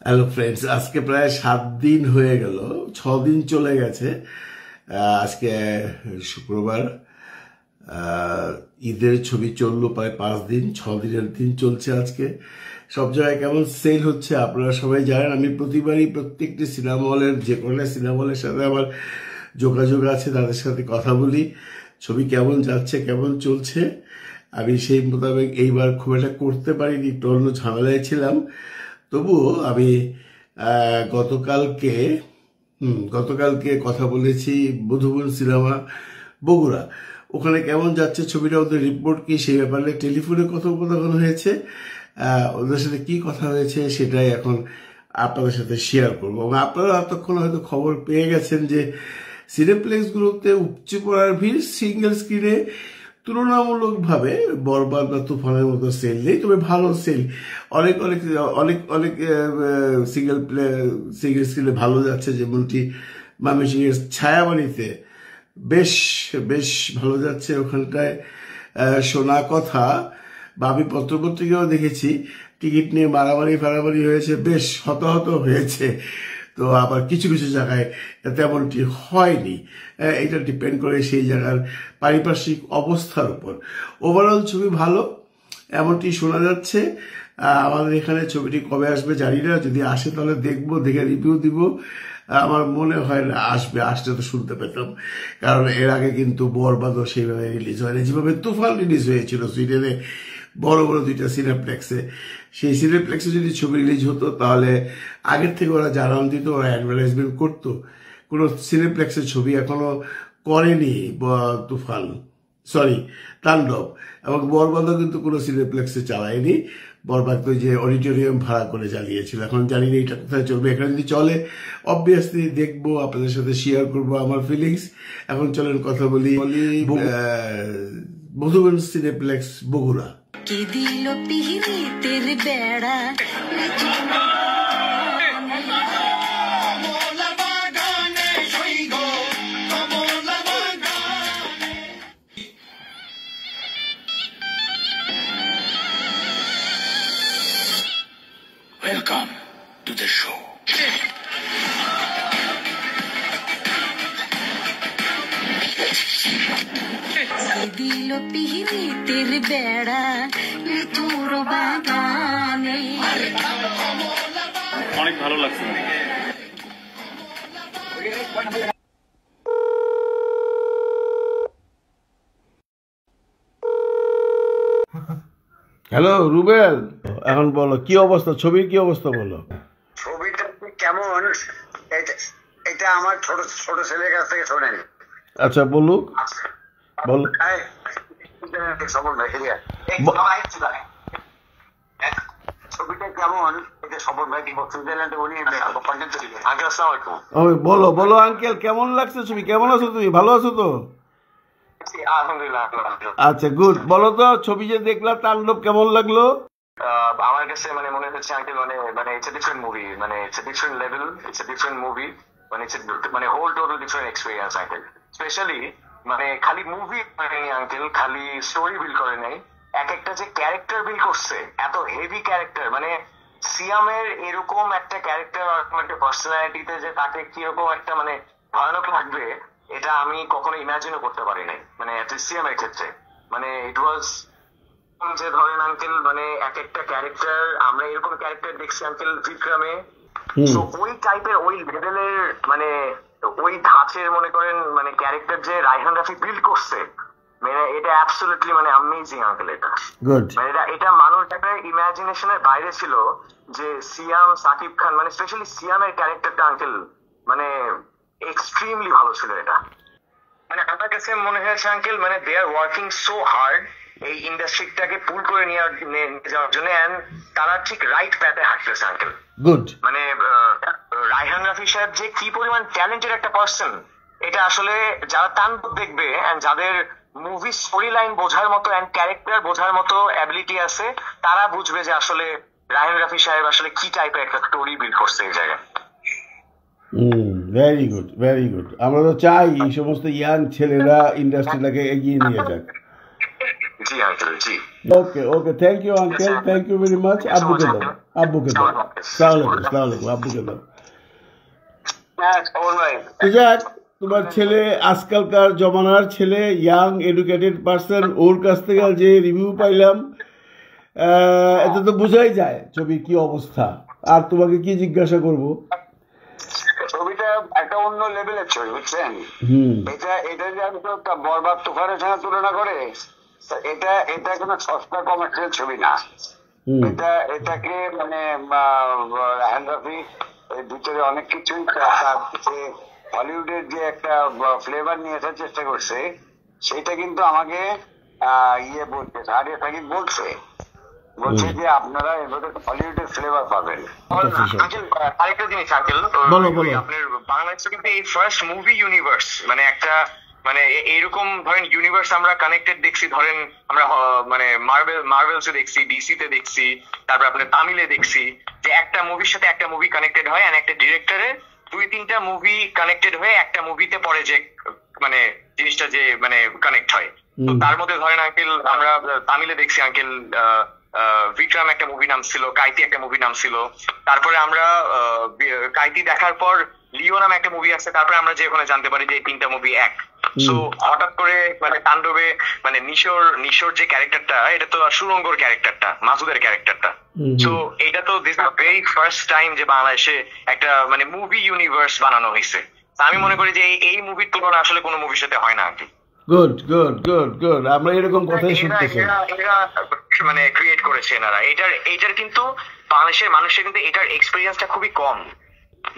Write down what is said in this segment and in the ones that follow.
Hello friends, আজকে প্রায় 7 দিন হয়ে গেল, 6 দিন চলে গেছে। আজকে শুক্রবার, ঈদের ছবি চললো প্রায় 5 দিন, 6 দিনের দিন চলছে আজকে। সব জায়গায় কেমন সেল হচ্ছে আপনারা সবাই জানেন। আমি প্রতিবারই প্রত্যেকটি সিনেমা হলের, যে কোনো সিনেমা হলের সাথে আমার যোগাযোগ আছে, তাদের সাথে কথা বলি, ছবি কেমন যাচ্ছে, কেমন চলছে। আমি সেই মোতাবেক এইবার খুব একটা করতে পারিনি, একটু অন্য ঝামেলায় ছিলাম। তবুও আমি গতকালকে কথা বলেছি মধুবন সিনেমা বগুড়া, ওখানে কেমন যাচ্ছে ছবিটা, ওদের রিপোর্ট কি, সেই ব্যাপারে টেলিফোনে কথোপকথন হয়েছে। ওদের সাথে কি কথা হয়েছে সেটাই এখন আপনাদের সাথে শেয়ার করবো। এবং আপনারা এতক্ষণ হয়তো খবর পেয়ে গেছেন যে সিনেপ্লেক্সগুলোতে উপচে পড়ার ভিড়, সিঙ্গেল স্ক্রিনে তুলনামূলকভাবে বরবাদ বা তুফানের মতো সেল নেই, তবে ভালো সেল। অনেক অনেক অনেক অনেক সিঙ্গেল স্ক্রিনে ভালো যাচ্ছে, যেমনটি ময়মনসিংহের ছায়াবাড়িতে বেশ বেশ ভালো যাচ্ছে। ওখানটায় শোনা কথা বা আমি পত্রপত্রিকাও দেখেছি, টিকিট নিয়ে মারামারি হয়েছে, বেশ হতাহত হয়েছে। তো আবার কিছু কিছু জায়গায় তেমনটি হয়নি। এটা ডিপেন্ড করে সেই জায়গার পারিপার্শ্বিক অবস্থার উপর। ওভারঅল ছবি ভালো এমনটি শোনা যাচ্ছে। আমাদের এখানে ছবিটি কবে আসবে জানি না, যদি আসে তাহলে দেখবো, দেখে রিভিউ দিব। আমার মনে হয় না আসলে তো শুনতে পেতাম, কারণ এর আগে কিন্তু বরবাদও সেইভাবে রিলিজ হয়নি, যেভাবে তুফান রিলিজ হয়েছিল সুইডেনে বড় বড় 2টা সিনেপ্লেক্সে। সেই সিনেপ্লেক্সে যদি ছবি রিলিজ হতো তাহলে আগের থেকে ওরা জানান দিত, ওরা অ্যাডভার্টাইজমেন্ট করতো। কোনো সিনেপ্লেক্সের ছবি এখনো করেনি তাণ্ডব, এবং বরবাদও কিন্তু কোনো সিনেপ্লেক্সে চালায়নি। বরবাদ তো যে অডিটোরিয়াম ভাড়া করে চালিয়েছিল, এখন জানি না এটা কোথায় চলবে। এখানে যদি চলে অবভিয়াসলি দেখবো, আপনাদের সাথে শেয়ার করবো আমার ফিলিংস। এখন চলেন কথা বলি মধুবন সিনেপ্লেক্স বগুড়া। কি দিল পিহিতের বেড়া Welcome to the show. দিল পিহিতের বেড়া তোর বাগানে। অনেক ভালো লাগছে। হ্যালো রুবেল, এখন বলো কি অবস্থা, ছবির কি অবস্থা বলো। ছবিটা কেমন এটা আমার ছোট ছোট ছেলের কাছ থেকে শোনেন। আচ্ছা বলুক, বলো। ছবিটা কেমন এটা সবর ভাই সুইজারল্যান্ডে উনি বলো বলো আঙ্কেল, কেমন লাগছে ছবি, কেমন আছো তুমি, ভালো আছো তো? আলহামদুলিল্লাহ। আচ্ছা গুড, বলো তো ছবি যে দেখলাম তাণ্ডব কেমন লাগলো? আমার কাছে মানে মনে হচ্ছে আঙ্কেল মানে ইটস এ ডিফারেন্ট মুভি, মানে it's a different level, it's a different movie, মানে ইটস মানে whole total different experience uncle. Specially মানে খালি মুভি করেনি আঙ্কেল, খালি স্টোরি বিল্ড করে নাই, এক একটা যে ক্যারেক্টার বিল্ড করছে, এত হেভি ক্যারেক্টার। মানে সিয়ামের এরকম একটা ক্যারেক্টার, একটা পার্সোনালিটিতে যে তাকে কিরকম একটা মানে ভয়ানক লাগবে, এটা আমি কখনো ইমাজিনও করতে পারি নাই, মানে সিয়ামের ক্ষেত্রে। মানে ইট ওয়াজ যে ধরেন আঙ্কেল, মানে এক একটা ক্যারেক্টার, আমরা এরকম ক্যারেক্টার দেখছি আঙ্কেল বিক্রমে, তো ওই টাইপের ওই লেভেলের মানে ওই ধাঁচের মনে করেন মানে ক্যারেক্টার যে রায়হান রাফি বিল্ড করছে, মানে এটা অ্যাবসলিউটলি মানে অ্যামেজিং আঙ্কেল। এটা মানে এটা মানুষ একটা ইমাজিনেশনের বাইরে ছিল যে সিয়াম, সাকিব খান, মানে স্পেশালি সিয়ামের ক্যারেক্টারটা আঙ্কেল মানে এক্সট্রিমলি ভালো ছিল। এটা মানে আমার কাছে মনে হয়েছে আঙ্কেল মানে দে আর ওয়ার্কিং সো হার্ড এই ইন্ডাস্ট্রিটাকে পুল করে নিয়ে যাওয়ার জন্য, এন্ড তারা ঠিক রাইট প্যাথে হাঁটতেছে আঙ্কেল। গুড। মানে রায়হান রাফি সাহেব যে কি পরিমাণ ট্যালেন্টেড একটা পার্সন, এটা আসলে যারা তাণ্ডব দেখবে এন্ড যাদের মুভি স্টোরি লাইন বোঝার মতো এন্ড ক্যারেক্টার বোঝার মতো অ্যাবিলিটি আছে, তারা বুঝবে যে আসলে রায়হান রাফি সাহেব আসলে কি টাইপের একটা স্টোরি বিল্ড করছে এই জায়গায়। Very good, very good. আমরা তো চাই এই সমস্ত ইয়াং ছেলেরা ইন্ডাস্ট্রিটাকে এগিয়ে নিয়ে যাক। জি আঙ্কেল, জি। Okay okay, thank you uncle, thank you very much. আব্বুকে দাও, আব্বুকে দাও। সালাম আলাইকুম, আব্বুকে দাও। হ্যাঁ শ্রাবণ ভাই, তো যাক, তোমার ছেলে আজকালকার জমানার ছেলে, ইয়াং এডুকেটেড পার্সন, ওর কাছ থেকে যে রিভিউ পাইলাম, এতে তো বোঝাই যায় ছবির কি অবস্থা। আর তোমাকে কি জিজ্ঞাসা করব? ছবিটা একটা অন্য লেভেলের ছবি, বুঝছেন? হুম এটা যে আমি তো বরবাদ তুফানের সঙ্গে তুলনা করে, এটা কোনো সস্তা কমার্শিয়াল ছবি না। হুম এটাকে মানে রায়হান রাফি এর ভিতরে অনেক কিছুই হলিউডের যে একটা ফ্লেভার নিয়ে আসার চেষ্টা করছে, সেটা কিন্তু আমাকে বলছে, সারিয়া সাকিব বলছে যে আপনারা এভাবে হলিউডের ফ্লেভার পাবেন। আঙ্কেল আরেকটা জিনিস আঙ্কেল, আপনার বাংলাদেশে কিন্তু এই ফার্স্ট মুভি ইউনিভার্স, মানে একটা মানে এইরকম ধরেন ইউনিভার্স আমরা কানেক্টেড দেখছি, ধরেন আমরা মানে মার্ভেলসে দেখছি, ডিসিতে দেখছি, তারপর আপনার তামিলে দেখছি, যে একটা মুভির সাথে একটা মুভি কানেক্টেড হয়, আর একটা ডিরেক্টরের 2-3টা মুভি কানেক্টেড হয়ে একটা মুভিতে পরে যে মানে জিনিসটা যে মানে কানেক্ট হয়। তো তার মধ্যে ধরেন আঙ্কেল আমরা তামিলে দেখছি আঙ্কেল বিক্রম একটা মুভি নাম ছিল, কাইতি একটা মুভি নাম ছিল, তারপরে আমরা কাইতি দেখার পর লিও নামে একটা মুভি আছে, তারপরে আমরা যে ওখানে জানতে পারি যে এই 3টা মুভি এক। সো হঠাৎ করে মানে তাণ্ডবে মানে নিশোর যে ক্যারেক্টারটা, এটা তো সুরঙ্গর ক্যারেক্টারটা, মাসুদের ক্যারেক্টারটা। সো এটা তো দিস ভেরি ফার্স্ট টাইম যে বাংলাদেশে একটা মানে মুভি ইউনিভার্স বানানো হয়েছে। আমি মনে করি যে এই মুভির তুলনা আসলে কোনো মুভির সাথে হয় না আর কি। গুড গুড গুড গুড, আমরা এরকম কথাই শুনতেছি। মানে ক্রিয়েট করেছে এনারা, এটার কিন্তু বাংলাদেশের মানুষের কিন্তু এটার এক্সপেরিয়েন্সটা খুবই কম,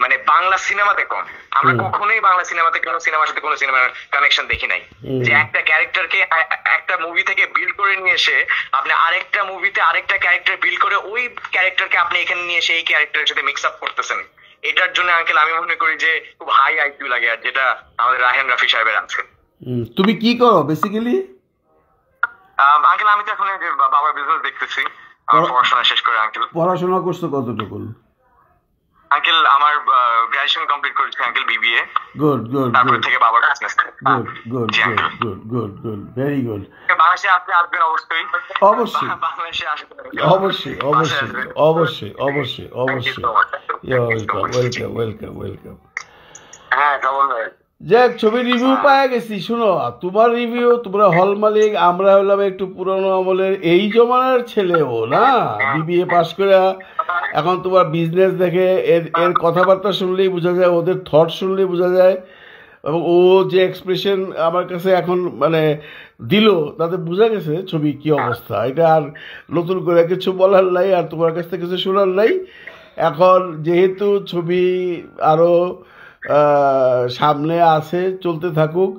মানে বাংলা সিনেমাতে কম। আমরা কখনোই বাংলা সিনেমাতে কোনো সিনেমার সাথে কোনো সিনেমার কানেকশন দেখি নাই, যে একটা ক্যারেক্টারকে একটা মুভি থেকে বিল্ড করে নিয়ে এসে আপনি আরেকটা মুভিতে আরেকটা ক্যারেক্টার বিল্ড করে ওই ক্যারেক্টারকে আপনি এখানে নিয়ে এসে এই ক্যারেক্টারের সাথে মিক্স আপ করতেছেন। এটার জন্য আঙ্কেল আমি মনে করি যে খুব হাই আইকিউ লাগে, আর যেটা আমাদের রায়হান রাফি সাহেবের আছে। তুমি কি করো বেসিক্যালি? আঙ্কেল আমি তো এখন বাবার বিজনেস দেখতেছি, আমার পড়াশোনা শেষ করে। আঙ্কেল পড়াশোনা করছো কতটুকু? আঙ্কেল আমার গ্রাজুয়েশন কমপ্লিট করেছি আঙ্কেল, বিবিএ। গুড গুড তারপর থেকে বাবার business. Good good good good good, very good. বাংলাদেশে আপনি আসবেন অবশ্যই, অবশ্যই বাংলাদেশে আসবেন অবশ্যই অবশ্যই অবশ্যই অবশ্যই অবশ্যই। Welcome welcome welcome welcome. হ্যাঁ শ্রাবণ ভাই, যাক, ছবির রিভিউ পাওয়া গেছি। শুনো, তোমার রিভিউ, তোমরা হল মালিক, আমরা হলাম একটু পুরনো আমলের এই জমানার ছেলেও না, বিবিএ পাস করে এখন তোমার বিজনেস দেখে এর কথাবার্তা শুনলেই বোঝা যায়, ওদের থট শুনলেই বোঝা যায়, এবং ও যে এক্সপ্রেশন আমার কাছে এখন মানে দিল, তাতে বোঝা গেছে ছবি কি অবস্থা। এটা আর নতুন করে কিছু বলার নাই, আর তোমার কাছ থেকে কিছু শোনার নাই। এখন যেহেতু ছবি আরো সামনে আছে, চলতে থাকুক,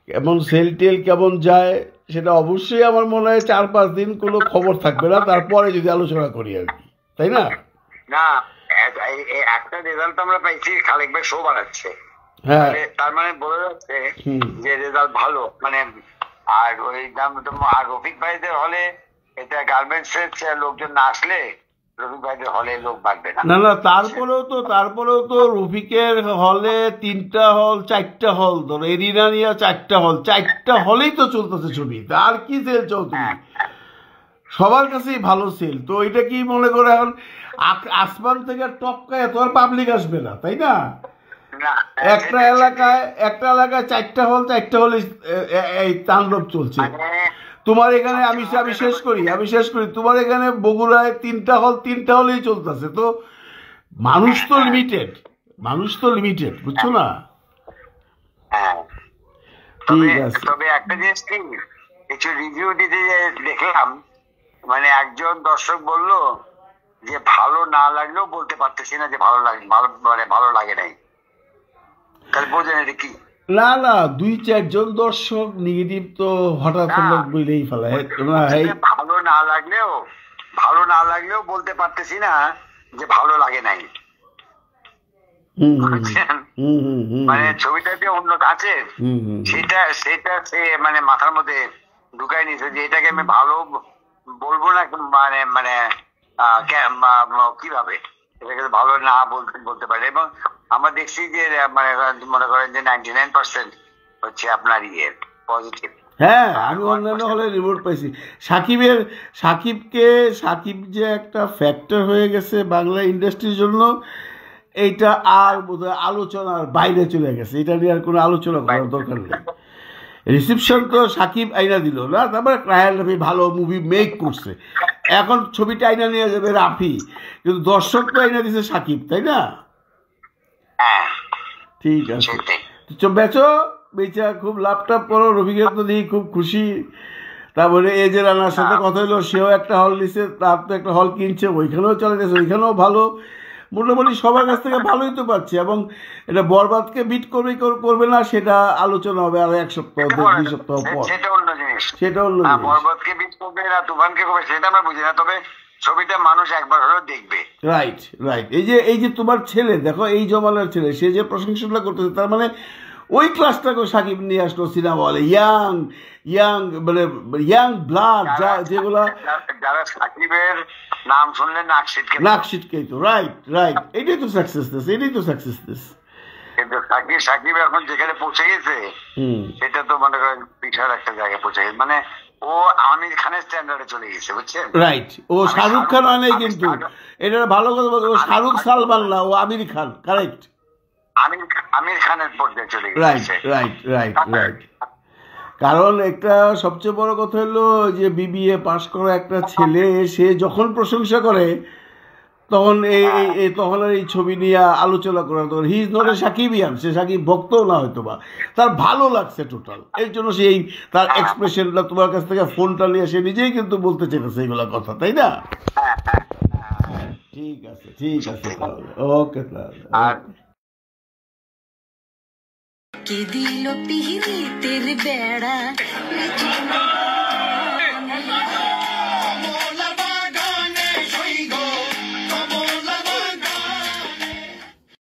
এবং সেল টেল কেমন যায় সেটা অবশ্যই আমার মনে হয় 4-5 দিন কোনো খবর থাকবে না, তারপরে যদি আলোচনা করি আর কি, তাই না? না একটা রেজাল্ট আমরা পাইছি, খালেক ভাই শো বানাচ্ছে, হ্যাঁ, তার মানে বোঝা যাচ্ছে যে রেজাল্ট ভালো। মানে আর ওই আর রফিক ভাইদের হলে এটা গার্মেন্টস এর লোকজন না আসলে রফিক ভাইদের হলে লোক বাড়বে না। না না, তারপরেও তো রফিকের হলে 3টা হল 4টা হল, ধরো এরিনা নিয়ে 4টা হল, 4টা হলেই তো চলতেছে ছবি, তার কি সেল চাও তুমি? সবার কাছেই ভালো সেল। তো এটা কি মনে করো এখন আসমান থেকে টপকায় এত আর পাবলিক আসবে না, তাই না? একটা এলাকায় 4টা হল এই তাণ্ডব চলছে। তোমার এখানে আমি শেষ করি তোমার এখানে বগুড়ায় 3টা হলেই চলতেছে। তো মানুষ তো লিমিটেড, বুঝছো না? ঠিক আছে। তবে একটা জিনিস কি, কিছু রিভিউ দিতে দেখলাম, মানে একজন দর্শক বলল যে ভালো না লাগলেও বলতে পারতেছি না যে ভালো লাগে নাই। তাহলে বোঝেন এটা কি? না 2-4 জন দর্শক নেগেটিভ তো হঠাৎ বলেই ফেলায়। ভালো না লাগলেও বলতে পারতেছি না যে ভালো লাগে নাই। মানে ছবিটা যে অন্য আছে সেটা সে মানে মাথার মধ্যে ঢুকাই নিছে যে এটাকে আমি ভালো বলবো না, মানে কিভাবে এটাকে ভালো না বলতে পারে। এবং আমরা দেখছি যে মানে মনে করেন যে 99% হচ্ছে আপনার পজিটিভ। হ্যাঁ, আমি অন্যান্য হলে রিপোর্ট পাইছি। সাকিব যে একটা ফ্যাক্টর হয়ে গেছে বাংলা ইন্ডাস্ট্রির জন্য, এইটা আর বোধহয় আলোচনার বাইরে চলে গেছে। এটা নিয়ে আর কোনো আলোচনা করার দরকার নেই। রিসেপশন তো সাকিব আইনা দিল না, তারপরে রায়হান রাফি ভালো মুভি মেক করছে, এখন ছবিটা আইনা নিয়ে যাবে রাফি, কিন্তু দর্শক তো আইনা দিছে সাকিব, তাই না? ঠিক আছে, বেচো বেচা খুব লাভটাপ করো। রফিকের তো দেখি খুব খুশি। তারপরে এই যে রানার সাথে কথা হলো, সেও একটা হল নিছে, তার তো একটা হল কিনছে, ওইখানেও চলে গেছে, ওইখানেও ভালো। মোটামুটি সবার কাছ থেকে ভালোই তো পাচ্ছে। এবং এটা বরবাদকে বিট করবে না সেটা আলোচনা হবে আর 1 সপ্তাহ 2 সপ্তাহ পর, সেটা অন্য জিনিস। বরবাদকে বিট করবে না তুফানকে করবে সেটা আমরা বুঝি না, তবে ছবিটা মানুষ একবার হলেও দেখবে। রাইট। এই যে তোমার ছেলে দেখো, এই জমানার ছেলে, সে যে প্রশংসাটা করতেছে, তার মানে ওই ক্লাসটাকে সাকিব নিয়ে আসলো সিনেমা হলে। ইয়াং ব্লাড, যেগুলা যারা সাকিবের নাম শুনলে নাক ছিটকে তো। রাইট, এটাই তো সাকসেস। কিন্তু সাকিব এখন যেখানে পৌঁছে গেছে, সেটা তো মনে করেন বিশাল একটা জায়গায় পৌঁছে গেছে। মানে ও আমির খানের স্ট্যান্ডার্ডে চলে গেছে, বুঝছেন? রাইট, ও শাহরুখ খান হয় নাই, কিন্তু এটা ভালো কথা বলছে, ও শাহরুখ সালমান না, ও আমির খান। কারেক্ট, আমির খানের পর্যায়ে চলে গেছে। রাইট। কারণ একটা সবচেয়ে বড় কথা হলো যে BBA পাশ করা একটা ছেলে, সে যখন প্রশংসা করে তখন তখন আর এই ছবি নিয়ে আলোচনা করা, তখন হি ইজ নট এ সাকিবিয়ান, সে সাকিব ভক্তও না হয়তো বা, তার ভালো লাগছে টোটাল। এর জন্য সেই তার এক্সপ্রেশনটা তোমার কাছ থেকে ফোনটা নিয়ে সে নিজেই কিন্তু বলতে চেয়েছে এইগুলা কথা, তাই না? ঠিক আছে, ওকে তাহলে। কে দিল পিহিরি তের বেড়া